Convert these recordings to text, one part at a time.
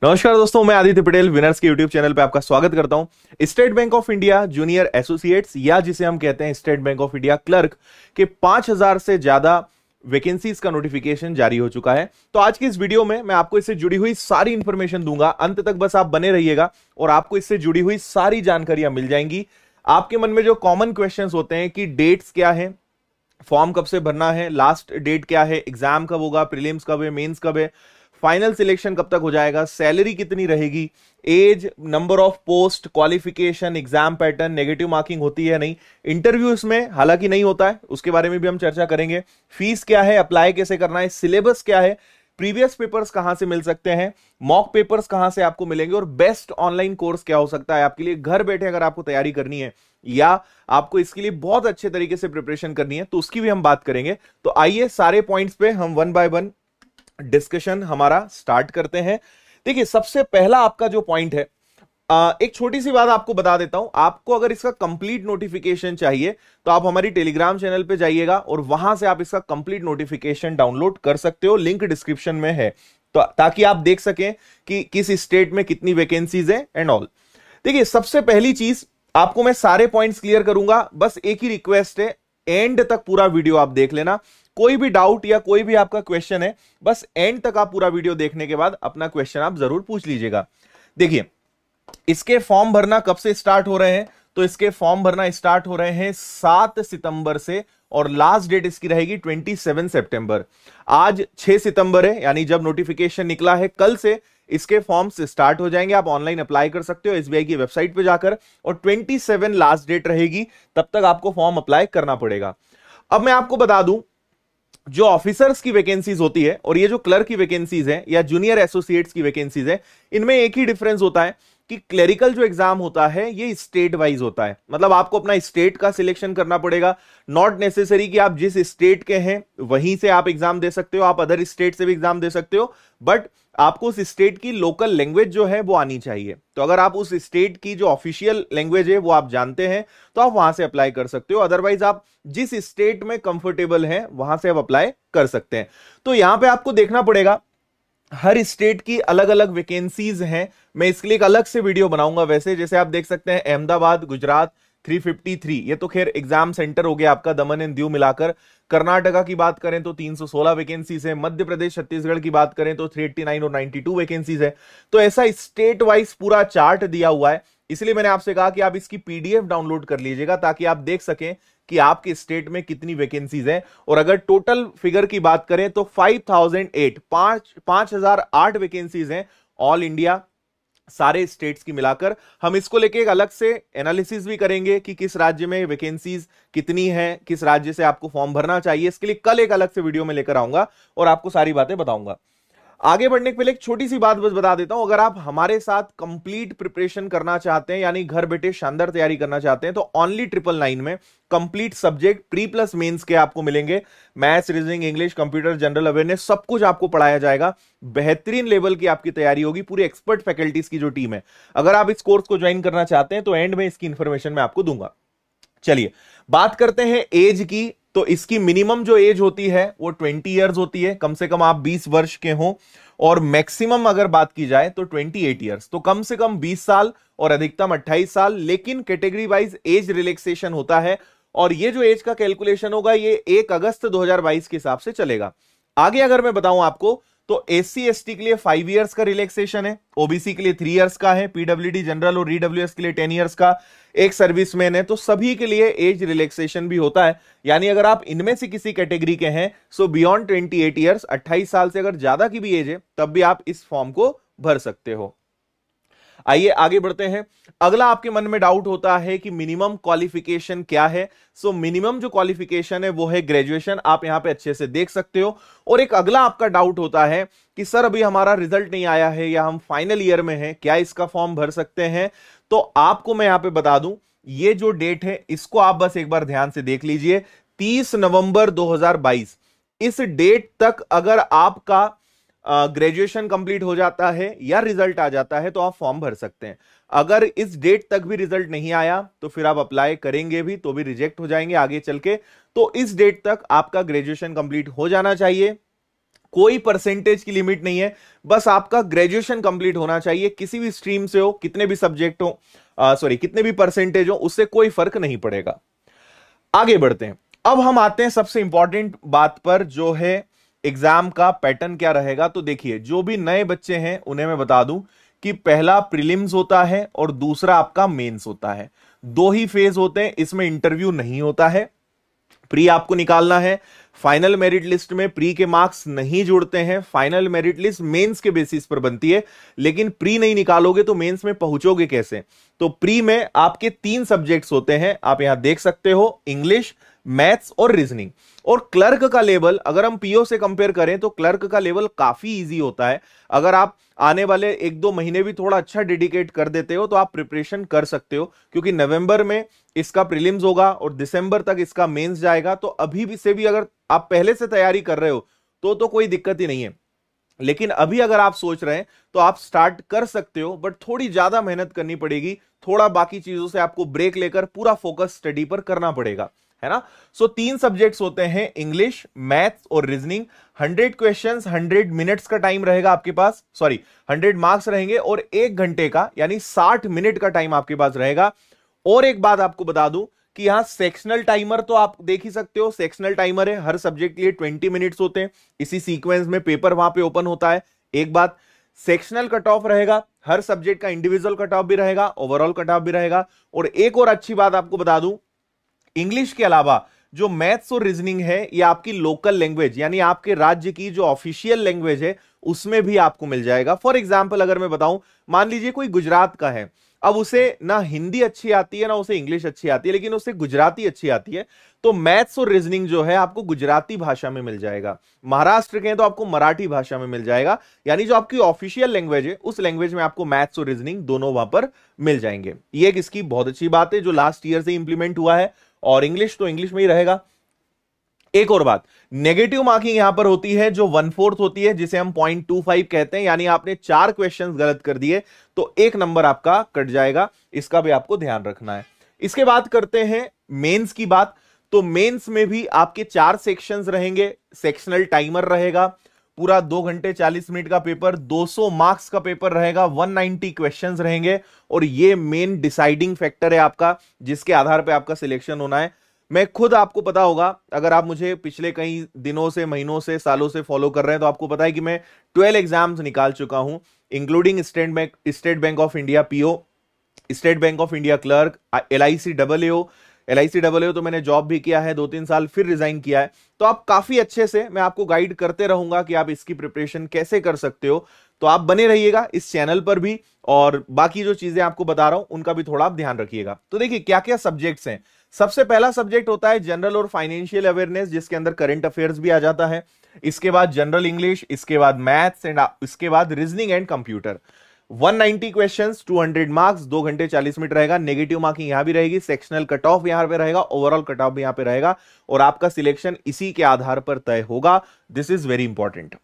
नमस्कार दोस्तों, मैं आदित्य पटेल विनर्स के यूट्यूब चैनल पे आपका स्वागत करता हूं। State bank of India junior associates या जिसे हम कहते हैं state bank of India clerk के 5000 से ज्यादा वैकेंसीज का नोटिफिकेशन जारी हो चुका है। तो आज की इस वीडियो में मैं आपको इससे जुड़ी हुई सारी इंफॉर्मेशन दूंगा। अंत तक बस आप बने रहिएगा और आपको इससे जुड़ी हुई सारी जानकारियां मिल जाएंगी। आपके मन में जो कॉमन क्वेश्चंस होते हैं कि डेट्स क्या है, फॉर्म कब से भरना है, लास्ट डेट क्या है, एग्जाम कब होगा, प्रीलिम्स कब है, मेंस कब है, फाइनल सिलेक्शन कब तक हो जाएगा, सैलरी कितनी रहेगी, age, number of post, qualification, exam pattern, negative marking होती है नहीं, इंटरव्यू इसमें हालांकि नहीं होता है, उसके बारे में भी हम चर्चा करेंगे। फीस क्या है, अप्लाई कैसे करना है, सिलेबस क्या है, प्रीवियस पेपर्स कहां से मिल सकते हैं, मॉक पेपर्स कहां से आपको मिलेंगे और बेस्ट ऑनलाइन कोर्स क्या हो सकता है आपके लिए घर बैठे अगर आपको तैयारी करनी है या आपको इसके लिए बहुत अच्छे तरीके से प्रिपरेशन करनी है तो उसकी भी हम बात करेंगे। तो आइए सारे पॉइंट्स पे हम वन बाय वन डिस्कशन हमारा स्टार्ट करते हैं। देखिए, सबसे पहला आपका जो पॉइंट है, एक छोटी सी बात आपको बता देता हूं। आपको अगर इसका कंप्लीट नोटिफिकेशन चाहिए तो आप हमारी टेलीग्राम चैनल पे जाइएगा और वहां से आप इसका कंप्लीट नोटिफिकेशन डाउनलोड कर सकते हो। लिंक डिस्क्रिप्शन में है, तो ताकि आप देख सकें कि किस स्टेट में कितनी वैकेंसीज है एंड ऑल। देखिए, सबसे पहली चीज, आपको मैं सारे पॉइंट्स क्लियर करूंगा, बस एक ही रिक्वेस्ट है, एंड तक पूरा वीडियो आप देख लेना। कोई भी डाउट या कोई भी आपका क्वेश्चन है, बस एंड तक आप पूरा वीडियो देखने के बाद अपना क्वेश्चन आप जरूर पूछ लीजिएगा। देखिए, इसके फॉर्म भरना कब से स्टार्ट हो रहे हैं, तो इसके फॉर्म भरना स्टार्ट हो रहे हैं 7 सितंबर से और लास्ट डेट इसकी रहेगी 27 सितंबर। आज 6 सितंबर है, यानी जब नोटिफिकेशन निकला है कल से इसके फॉर्म्स स्टार्ट हो जाएंगे। आप ऑनलाइन अप्लाई कर सकते हो एसबीआई की वेबसाइट पे जाकर और 27 लास्ट डेट रहेगी, तब तक आपको फॉर्म अप्लाई करना पड़ेगा। अब मैं आपको बता दूं, जो ऑफिसर्स की वैकेंसीज होती है और ये जो क्लर्क की वैकेंसीज है या जूनियर एसोसिएट्स की वैकेंसीज है, इनमें एक ही डिफरेंस होता है कि क्लेरिकल जो एग्जाम होता है ये स्टेट वाइज होता है। मतलब आपको अपना स्टेट का सिलेक्शन करना पड़ेगा। नॉट नेसेसरी कि आप जिस स्टेट के हैं वहीं से आप एग्जाम दे सकते हो, आप अदर स्टेट से भी एग्जाम दे सकते हो, बट आपको उस स्टेट की लोकल लैंग्वेज जो है वो आनी चाहिए। तो अगर आप उस स्टेट की जो ऑफिशियल लैंग्वेज है वो आप जानते हैं तो आप वहां से अप्लाई कर सकते हो। अदरवाइज आप जिस स्टेट में कंफर्टेबल हैं वहां से आप अप्लाई कर सकते हैं। तो यहां पे आपको देखना पड़ेगा, हर स्टेट की अलग अलग वैकेंसीज हैं। मैं इसके लिए एक अलग से वीडियो बनाऊंगा। वैसे जैसे आप देख सकते हैं, अहमदाबाद, गुजरात 353, ये तो खैर एग्जाम सेंटर हो गया आपका, दमन एंड दीव मिलाकर। कर्नाटका की बात करें तो 316 वैकेंसीज है। मध्य प्रदेश, छत्तीसगढ़ की बात करें तो 389 और 92 वैकेंसीज है। तो ऐसा स्टेट वाइज पूरा चार्ट दिया हुआ है, इसलिए मैंने आपसे कहा कि आप इसकी पीडीएफ डाउनलोड कर लीजिएगा ताकि आप देख सकें कि आपके स्टेट में कितनी वैकेंसीज हैं। और अगर टोटल फिगर की बात करें तो 5008 वैकेंसीज हैं ऑल इंडिया, सारे स्टेट्स की मिलाकर। हम इसको लेके एक अलग से एनालिसिस भी करेंगे कि किस राज्य में वैकेंसीज कितनी है, किस राज्य से आपको फॉर्म भरना चाहिए। इसके लिए कल एक अलग से वीडियो में लेकर आऊंगा और आपको सारी बातें बताऊंगा। आगे बढ़ने के पहले एक छोटी सी बात बस बता देता हूं, अगर आप हमारे साथ कंप्लीट प्रिपरेशन करना चाहते हैं, यानी घर बैठे शानदार तैयारी करना चाहते हैं, तो ओनली 999 में complete subject pre plus mains के आपको मिलेंगे। Maths, reasoning, English, computer, general awareness, सब कुछ आपको पढ़ाया जाएगा। बेहतरीन लेवल की आपकी तैयारी होगी, पूरी एक्सपर्ट फैकल्टीज की जो टीम है। अगर आप इस कोर्स को ज्वाइन करना चाहते हैं तो एंड में इसकी इंफॉर्मेशन मैं आपको दूंगा। चलिए बात करते हैं एज की। तो इसकी मिनिमम जो एज होती है वो 20 इयर्स होती है, कम से कम आप 20 वर्ष के हो। और मैक्सिमम अगर बात की जाए तो 28 इयर्स, तो कम से कम 20 साल और अधिकतम 28 साल। लेकिन कैटेगरी वाइज एज रिलैक्सेशन होता है और ये जो एज का कैलकुलेशन होगा ये 1 अगस्त 2022 के हिसाब से चलेगा। आगे अगर मैं बताऊं आपको तो एससी एसटी के लिए 5 इयर्स का रिलैक्सेशन है, ओबीसी के लिए 3 इयर्स का है, पीडब्ल्यूडी जनरल और ईडब्ल्यूएस के लिए 10 इयर्स का, एक सर्विसमैन है, तो सभी के लिए एज रिलैक्सेशन भी होता है। यानी अगर आप इनमें से किसी कैटेगरी के हैं, सो बियॉन्ड 28 इयर्स, 28 साल से अगर ज्यादा की भी एज है, तब भी आप इस फॉर्म को भर सकते हो। आइए आगे बढ़ते हैं। अगला आपके मन में डाउट होता है कि मिनिमम क्वालिफिकेशन क्या है। सो मिनिमम जो क्वालिफिकेशन है वो है ग्रेजुएशन, आप यहां पे अच्छे से देख सकते हो। और एक अगला आपका डाउट होता है कि सर अभी हमारा रिजल्ट नहीं आया है या हम फाइनल ईयर में हैं, क्या इसका फॉर्म भर सकते हैं? तो आपको मैं यहां पे बता दूं, ये जो डेट है इसको आप बस एक बार ध्यान से देख लीजिए, 30 नवंबर 2022। इस डेट तक अगर आपका ग्रेजुएशन कंप्लीट हो जाता है या रिजल्ट आ जाता है तो आप फॉर्म भर सकते हैं। अगर इस डेट तक भी रिजल्ट नहीं आया तो फिर आप अप्लाई करेंगे भी तो भी रिजेक्ट हो जाएंगे आगे चल के। तो इस डेट तक आपका ग्रेजुएशन कंप्लीट हो जाना चाहिए। कोई परसेंटेज की लिमिट नहीं है, बस आपका ग्रेजुएशन कंप्लीट होना चाहिए, किसी भी स्ट्रीम से हो, कितने भी सब्जेक्ट हो, कितने भी परसेंटेज हो, उससे कोई फर्क नहीं पड़ेगा। आगे बढ़ते हैं। अब हम आते हैं सबसे इंपॉर्टेंट बात पर, जो है एग्जाम का पैटर्न क्या रहेगा। तो देखिए, जो भी नए बच्चे हैं उन्हें मैं बता दूं कि पहला प्रीलिम्स होता है और दूसरा आपका मेंस होता है। दो ही फेज होते हैं, इसमें इंटरव्यू नहीं होता है। प्री आपको निकालना है, फाइनल मेरिट लिस्ट में प्री के मार्क्स नहीं जुड़ते हैं, फाइनल मेरिट लिस्ट मेंस के बेसिस पर बनती है, लेकिन प्री नहीं निकालोगे तो मेंस में पहुंचोगे कैसे। तो प्री में आपके 3 सब्जेक्ट्स होते हैं, आप यहां देख सकते हो, इंग्लिश, मैथ्स और रीजनिंग। और क्लर्क का लेवल अगर हम पीओ से कंपेयर करें तो क्लर्क का लेवल काफी इजी होता है। अगर आप आने वाले 1-2 महीने भी थोड़ा अच्छा डेडिकेट कर देते हो तो आप प्रिपरेशन कर सकते हो, क्योंकि नवंबर में इसका प्रीलिम्स होगा और दिसंबर तक इसका मेंस जाएगा। तो अभी भी से भी अगर आप पहले से तैयारी कर रहे हो तो कोई दिक्कत ही नहीं है। लेकिन अभी अगर आप सोच रहे हैं तो आप स्टार्ट कर सकते हो, बट थोड़ी ज्यादा मेहनत करनी पड़ेगी, थोड़ा बाकी चीजों से आपको ब्रेक लेकर पूरा फोकस स्टडी पर करना पड़ेगा, है ना। सो 3 सब्जेक्ट्स होते हैं, इंग्लिश, मैथ्स और रीजनिंग। 100 क्वेश्चंस, 100 मिनट्स का टाइम रहेगा आपके पास, 100 मार्क्स रहेंगे और 1 घंटे का यानी 60 मिनट का टाइम आपके पास रहेगा। और एक बात आपको बता दूं कि यहां सेक्शनल टाइमर तो आप देख ही सकते हो, सेक्शनल टाइमर है, हर सब्जेक्ट के लिए 20 मिनट्स होते हैं, इसी सीक्वेंस में पेपर वहां पे ओपन होता है। एक बात, सेक्शनल कट ऑफ रहेगा, हर सब्जेक्ट का इंडिविजुअल कट ऑफ भी रहेगा, ओवरऑल कट ऑफ भी रहेगा। और एक और अच्छी बात आपको बता दूं, इंग्लिश के अलावा जो मैथ्स और रीजनिंग है ये आपकी लोकल लैंग्वेज यानी आपके राज्य की जो ऑफिशियल लैंग्वेज है उसमें भी आपको मिल जाएगा। फॉर एग्जांपल अगर मैं बताऊं, मान लीजिए कोई गुजरात का है, अब उसे ना हिंदी अच्छी आती है ना उसे इंग्लिश अच्छी आती है, लेकिन उसे गुजराती अच्छी आती है, तो मैथ्स और रीजनिंग जो है आपको गुजराती भाषा में मिल जाएगा। महाराष्ट्र के हैं तो आपको मराठी भाषा में मिल जाएगा, यानी जो आपकी ऑफिशियल लैंग्वेज है उस लैंग्वेज में आपको मैथ्स और रीजनिंग दोनों वहां पर मिल जाएंगे। ये एक इसकी बहुत अच्छी बात है जो लास्ट ईयर से इंप्लीमेंट हुआ है। और इंग्लिश तो इंग्लिश में ही रहेगा। एक और बात, नेगेटिव मार्किंग यहां पर होती है जो 1/4 होती है, जिसे हम 0.25 कहते हैं, यानी आपने 4 क्वेश्चंस गलत कर दिए तो 1 नंबर आपका कट जाएगा, इसका भी आपको ध्यान रखना है। इसके बाद करते हैं मेंस की बात। तो मेंस में भी आपके 4 सेक्शंस रहेंगे, सेक्शनल टाइमर रहेगा, पूरा 2 घंटे 40 मिनट का पेपर, 200 मार्क्स का पेपर रहेगा, 190 क्वेश्चंस रहेंगे, और ये मेन डिसाइडिंग फैक्टर है आपका, जिसके आधार पे आपका सिलेक्शन होना है। मैं खुद, आपको पता होगा, अगर आप मुझे पिछले कई दिनों से, महीनों से, सालों से फॉलो कर रहे हैं तो आपको पता है कि मैं 12 एग्जाम्स निकाल चुका हूं, including state bank of India PO, state bank of India clerk, LIC तो मैंने जॉब भी किया है 2-3 साल, फिर रिजाइन किया है। तो आप काफी अच्छे से, मैं आपको गाइड करते रहूंगा कि आप इसकी प्रिपरेशन कैसे कर सकते हो। तो आप बने रहिएगा इस चैनल पर भी, और बाकी जो चीजें आपको बता रहा हूं उनका भी थोड़ा आप ध्यान रखिएगा। तो देखिए क्या क्या सब्जेक्ट्स हैं। सबसे पहला सब्जेक्ट होता है जनरल और फाइनेंशियल अवेयरनेस, जिसके अंदर करंट अफेयर्स भी आ जाता है। इसके बाद जनरल इंग्लिश, इसके बाद मैथ्स एंड इसके बाद reasoning and computer. 190 questions, 200 marks, 2 घंटे 40 मिनट रहेगा। नेगेटिव मार्किंग यहां भी रहेगी, सेक्शनल कट ऑफ यहां पे रहेगा, ओवरऑल कट ऑफ भी यहां पे रहेगा, और आपका सिलेक्शन इसी के आधार पर तय होगा। दिस इज वेरी इंपॉर्टेंट,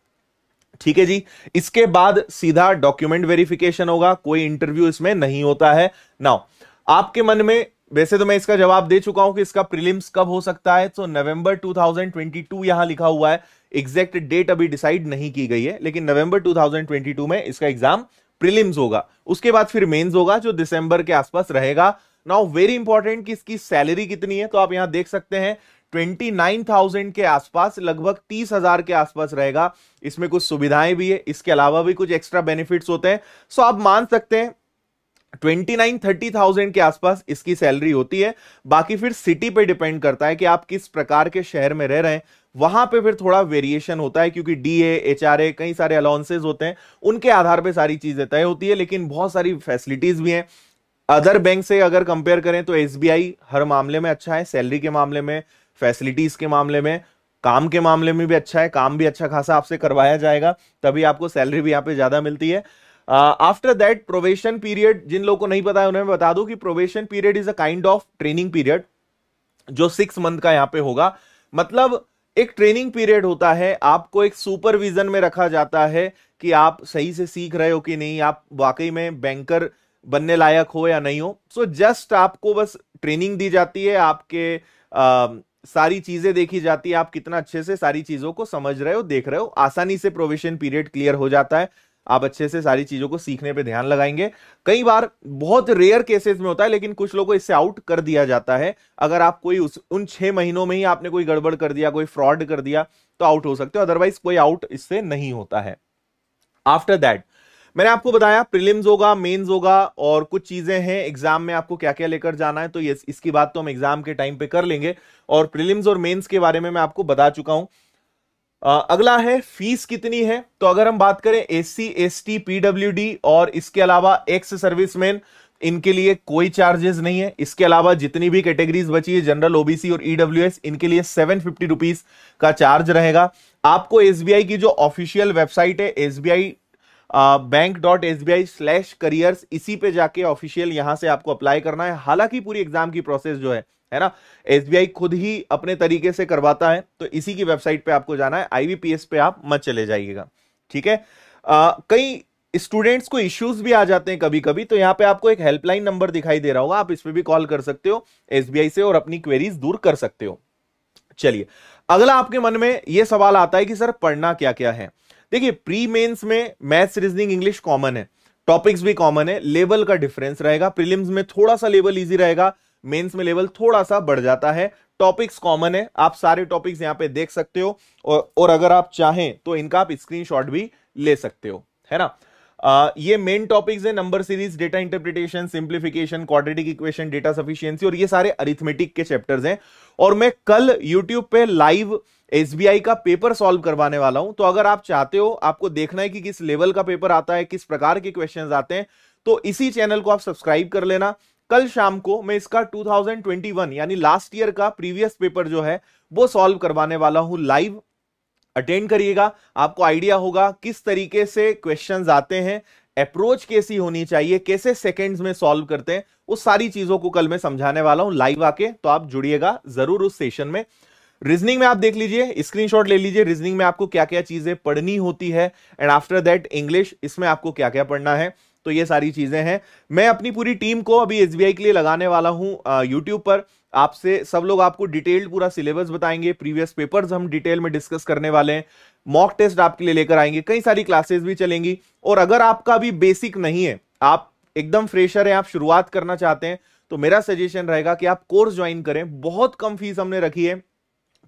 ठीक है जी। इसके बाद सीधा डॉक्यूमेंट वेरिफिकेशन होगा, कोई इंटरव्यू इसमें नहीं होता है। नाउ आपके मन में, वैसे तो मैं इसका जवाब दे चुका हूं कि इसका प्रीलिम्स कब हो सकता है, तो नवंबर 2022 यहां लिखा हुआ है, एग्जैक्ट डेट अभी डिसाइड नहीं की गई है, लेकिन नवंबर 2022 में इसका एग्जाम प्रीलिम्स होगा। उसके बाद फिर मेंस होगा जो दिसंबर के आसपास रहेगा। नाउ वेरी इंपॉर्टेंट कि इसकी सैलरी कितनी है, तो आप यहां देख सकते हैं 29,000 के आसपास, लगभग 30,000 के आसपास रहेगा। इसमें कुछ सुविधाएं भी है, इसके अलावा भी कुछ एक्स्ट्रा बेनिफिट्स होते हैं। सो आप मान सकते हैं 29-30,000 के आसपास इसकी सैलरी होती है। बाकी फिर सिटी पे डिपेंड करता है कि आप किस प्रकार के शहर में रह रहे हैं, वहां पे फिर थोड़ा वेरिएशन होता है, क्योंकि DA HRA कई सारे अलाउंसेस होते हैं, उनके आधार पे सारी चीजें तय होती है। लेकिन बहुत सारी फैसिलिटीज भी हैं। अदर बैंक से अगर कंपेयर करें तो SBI हर मामले में अच्छा है, सैलरी के मामले में, फैसिलिटीज के मामले में, काम के मामले में भी अच्छा है, काम भी अच्छा खासा आपसे करवाया जाएगा, तभी आपको सैलरी भी यहाँ पे ज्यादा मिलती है। आफ्टर दैट प्रोबेशन पीरियड, जिन लोगों को नहीं पता है उन्हें मैं बता दूं कि probation period is a kind of training period जो 6 मंथ का यहां पे होगा। मतलब एक ट्रेनिंग पीरियड होता है, आपको एक सुपरविजन में रखा जाता है कि आप सही से सीख रहे हो कि नहीं, आप वाकई में बैंकर बनने लायक हो या नहीं हो। सो जस्ट आपको बस ट्रेनिंग दी जाती है, आपके सारी चीजें देखी जाती है, आप कितना अच्छे से सारी चीजों को समझ रहे हो, देख रहे हो, आसानी से प्रोविजन पीरियड क्लियर हो जाता है, आप अच्छे से सारी चीजों को सीखने पे ध्यान लगाएंगे। कई बार बहुत रेयर केसेस में होता है, लेकिन कुछ लोगों को इससे आउट कर दिया जाता है। अगर आप कोई उन 6 महीनों में ही आपने कोई गड़बड़ कर दिया, कोई फ्रॉड कर दिया, तो आउट हो सकते हो, अदरवाइज कोई आउट इससे नहीं होता है। आफ्टर दैट मैंने आपको बताया प्रीलिम्स होगा, मेंस होगा, और कुछ चीजें हैं एग्जाम में आपको क्या क्या लेकर जाना है, तो ये इसकी बात तो हम एग्जाम के टाइम पे कर लेंगे। और प्रीलिम्स और मेंस के बारे में मैं आपको बता चुका हूं। अगला है फीस कितनी है। तो अगर हम बात करें एससी, एसटी, पीडब्ल्यूडी और इसके अलावा एक्स सर्विसमैन, इनके लिए कोई चार्जेस नहीं है। इसके अलावा जितनी भी कैटेगरीज बची है, जनरल, ओबीसी और ईडब्ल्यूएस, इनके लिए 750 रुपीज का चार्ज रहेगा। आपको एसबीआई की जो ऑफिशियल वेबसाइट है SBI bank.sbi/careers, इसी पे जाके ऑफिशियल यहां से आपको अप्लाई करना है। हालांकि पूरी एग्जाम की प्रोसेस जो है ना, एसबीआई खुद ही अपने तरीके से करवाता है, तो इसी की वेबसाइट पे आपको जाना है, IBPS पे आप मत चले जाइएगा, ठीक है। कई स्टूडेंट्स को इश्यूज भी आ जाते हैं कभी कभी, तो यहां पे आपको एक हेल्पलाइन नंबर दिखाई दे रहा होगा, आप इस पे भी कॉल कर सकते हो एसबीआई से और अपनी क्वेरीज दूर कर सकते हो। चलिए, अगला आपके मन में यह सवाल आता है कि सर पढ़ना क्या क्या है। देखिए, प्री मेंस में मैथ्स, रीजनिंग, इंग्लिश कॉमन है, टॉपिक्स भी कॉमन है, लेवल का डिफरेंस रहेगा। प्रीलिम्स में थोड़ा सा लेवल इजी रहेगा, मेंस में लेवल थोड़ा सा बढ़ जाता है। टॉपिक्स कॉमन है, आप सारे टॉपिक्स यहां पे देख सकते हो, और अगर आप चाहें तो इनका आप स्क्रीनशॉट भी ले सकते हो, है ना। ये मेन टॉपिक्स है, number series, data interpretation, simplification, quadratic equation, data sufficiency, और ये सारे अरिथमेटिक के चैप्टर्स हैं। और मैं कल यूट्यूब पे लाइव एसबीआई का पेपर सॉल्व करवाने वाला हूं, तो अगर आप चाहते हो, आपको देखना है कि किस लेवल का पेपर आता है, किस प्रकार के क्वेश्चंस आते हैं, तो इसी चैनल को आप सब्सक्राइब कर लेना। कल शाम को मैं इसका 2021 यानी लास्ट ईयर का प्रीवियस पेपर जो है वो सॉल्व करवाने वाला हूं लाइव। अटेंड करिएगा, आपको आइडिया होगा किस तरीके से क्वेश्चंस आते हैं, अप्रोच कैसी होनी चाहिए, कैसे सेकंड्स में सॉल्व करते हैं, उस सारी चीजों को कल मैं समझाने वाला हूं लाइव आके, तो आप जुड़िएगा जरूर उस सेशन में। रीजनिंग में आप देख लीजिए, स्क्रीनशॉट ले लीजिए, रीजनिंग में आपको क्या क्या चीजें पढ़नी होती है, एंड आफ्टर दैट इंग्लिश, इसमें आपको क्या क्या पढ़ना है, तो ये सारी चीजें हैं। मैं अपनी पूरी टीम को अभी एसबीआई के लिए लगाने वाला हूं यूट्यूब पर। आपसे सब लोग आपको डिटेल्ड पूरा सिलेबस बताएंगे, प्रीवियस पेपर्स हम डिटेल में डिस्कस करने वाले हैं, मॉक टेस्ट आपके लिए लेकर आएंगे, कई सारी क्लासेस भी चलेंगी। और अगर आपका भी बेसिक नहीं है, आप एकदम फ्रेशर हैं, आप शुरुआत करना चाहते हैं, तो मेरा सजेशन रहेगा कि आप कोर्स ज्वाइन करें। बहुत कम फीस हमने रखी है,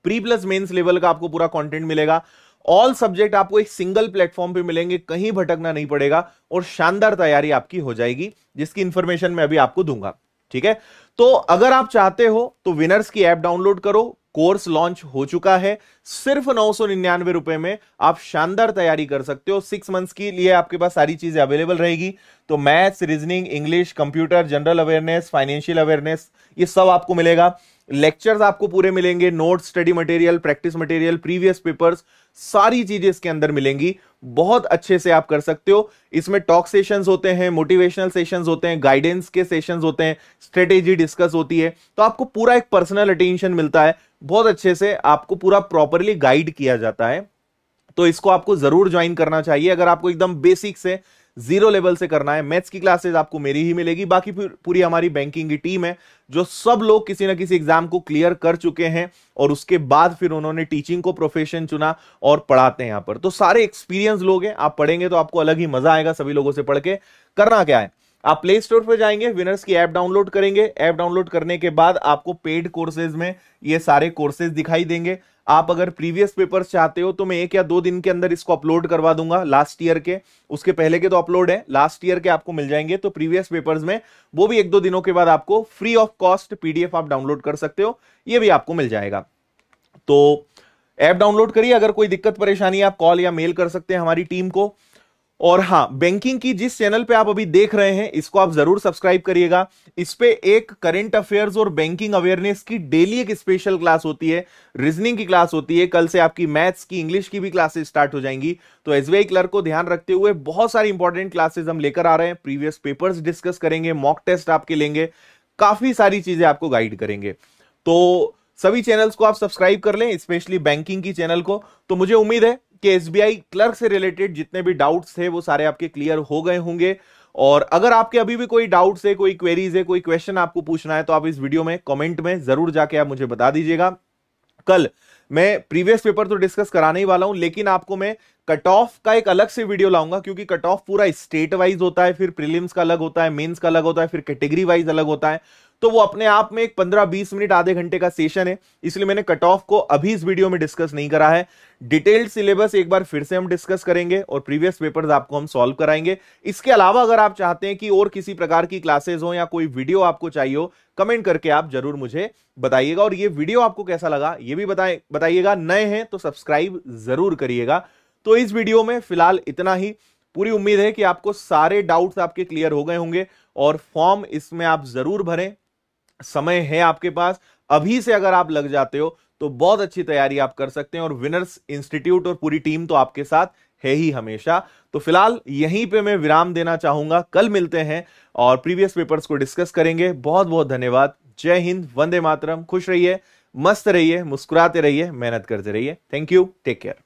प्री प्लस मेंस लेवल का आपको पूरा कंटेंट मिलेगा, ऑल सब्जेक्ट आपको एक सिंगल प्लेटफॉर्म पे मिलेंगे, कहीं भटकना नहीं पड़ेगा, और शानदार तैयारी आपकी हो जाएगी, जिसकी इंफॉर्मेशन मैं अभी आपको दूंगा, ठीक है। तो अगर आप चाहते हो तो विनर्स की ऐप डाउनलोड करो, कोर्स लॉन्च हो चुका है, सिर्फ 999 रुपए में आप शानदार तैयारी कर सकते हो। 6 मंथ्स के लिए आपके पास सारी चीजें अवेलेबल रहेगी, तो maths, reasoning, English, computer, general awareness, financial awareness, ये सब आपको मिलेगा। लेक्चर्स आपको पूरे मिलेंगे, notes, study material, practice material, previous papers, सारी चीजें इसके अंदर मिलेंगी, बहुत अच्छे से आप कर सकते हो। इसमें टॉक सेशंस होते हैं, मोटिवेशनल सेशंस होते हैं, गाइडेंस के सेशंस होते हैं, स्ट्रेटेजी डिस्कस होती है, तो आपको पूरा एक पर्सनल अटेंशन मिलता है, बहुत अच्छे से आपको पूरा प्रॉपरली गाइड किया जाता है। तो इसको आपको जरूर ज्वाइन करना चाहिए अगर आपको एकदम बेसिक से, जीरो लेवल से करना है। मैथ्स की क्लासेस आपको मेरी ही मिलेगी, बाकी पूरी हमारी बैंकिंग की टीम है, जो सब लोग किसी ना किसी एग्जाम को क्लियर कर चुके हैं, और उसके बाद फिर उन्होंने टीचिंग को प्रोफेशन चुना और पढ़ाते हैं यहां पर। तो सारे एक्सपीरियंस लोग हैं, आप पढ़ेंगे तो आपको अलग ही मजा आएगा सभी लोगों से पढ़ के। करना क्या है, आप प्ले स्टोर पर जाएंगे, विनर्स की ऐप डाउनलोड करेंगे, ऐप डाउनलोड करने के बाद आपको पेड कोर्सेज में ये सारे कोर्सेज दिखाई देंगे। आप अगर प्रीवियस पेपर्स चाहते हो तो मैं 1 या 2 दिन के अंदर इसको अपलोड करवा दूंगा, लास्ट ईयर के, उसके पहले के तो अपलोड है, लास्ट ईयर के आपको मिल जाएंगे। तो प्रीवियस पेपर्स में वो भी 1-2 दिनों के बाद आपको फ्री ऑफ कॉस्ट पीडीएफ आप डाउनलोड कर सकते हो, ये भी आपको मिल जाएगा। तो ऐप डाउनलोड करिए, अगर कोई दिक्कत परेशानी आप कॉल या मेल कर सकते हैं हमारी टीम को। और हाँ, बैंकिंग की जिस चैनल पे आप अभी देख रहे हैं, इसको आप जरूर सब्सक्राइब करिएगा। इस पे एक करंट अफेयर्स और बैंकिंग अवेयरनेस की डेली एक स्पेशल क्लास होती है, रीजनिंग की क्लास होती है, कल से आपकी मैथ्स की, इंग्लिश की भी क्लासेस स्टार्ट हो जाएंगी। तो एसबीआई क्लर्क को ध्यान रखते हुए बहुत सारी इंपॉर्टेंट क्लासेस हम लेकर आ रहे हैं, प्रीवियस पेपर्स डिस्कस करेंगे, मॉक टेस्ट आपके लेंगे, काफी सारी चीजें आपको गाइड करेंगे। तो सभी चैनल्स को आप सब्सक्राइब कर लें, स्पेशली बैंकिंग की चैनल को। तो मुझे उम्मीद है कि एसबीआई क्लर्क से रिलेटेड जितने भी डाउट्स थे वो सारे आपके क्लियर हो गए होंगे। और अगर आपके अभी भी कोई डाउट्स है, कोई क्वेरीज है, कोई क्वेश्चन आपको पूछना है, तो आप इस वीडियो में कमेंट में जरूर जाके आप मुझे बता दीजिएगा। कल मैं प्रीवियस पेपर तो डिस्कस कराने ही वाला हूं, लेकिन आपको मैं कट ऑफ का एक अलग से वीडियो लाऊंगा, क्योंकि कट ऑफ पूरा स्टेट वाइज होता है, फिर प्रीलिम्स का अलग होता है, मेंस का अलग होता है, फिर कैटेगरी वाइज अलग होता है। तो वो अपने आप में एक 15-20 मिनट आधे घंटे का सेशन है, इसलिए मैंने कट ऑफ को अभी इस वीडियो में डिस्कस नहीं करा है। डिटेल्ड सिलेबस एक बार फिर से हम डिस्कस करेंगे और प्रीवियस पेपर्स आपको हम सॉल्व कराएंगे। इसके अलावा अगर आप चाहते हैं कि और किसी प्रकार की क्लासेस हो या कोई वीडियो आपको चाहिए हो, कमेंट करके आप जरूर मुझे बताइएगा। और ये वीडियो आपको कैसा लगा ये भी बताइएगा। नए हैं तो सब्सक्राइब जरूर करिएगा। तो इस वीडियो में फिलहाल इतना ही। पूरी उम्मीद है कि आपको सारे डाउट्स आपके क्लियर हो गए होंगे और फॉर्म इसमें आप जरूर भरें, समय है आपके पास। अभी से अगर आप लग जाते हो तो बहुत अच्छी तैयारी आप कर सकते हैं और विनर्स इंस्टीट्यूट और पूरी टीम तो आपके साथ है ही हमेशा। तो फिलहाल यहीं पे मैं विराम देना चाहूंगा। कल मिलते हैं और प्रीवियस पेपर्स को डिस्कस करेंगे। बहुत बहुत धन्यवाद। जय हिंद, वंदे मातरम। खुश रहिए, मस्त रहिए, मुस्कुराते रहिए, मेहनत करते रहिए। Thank you, take care.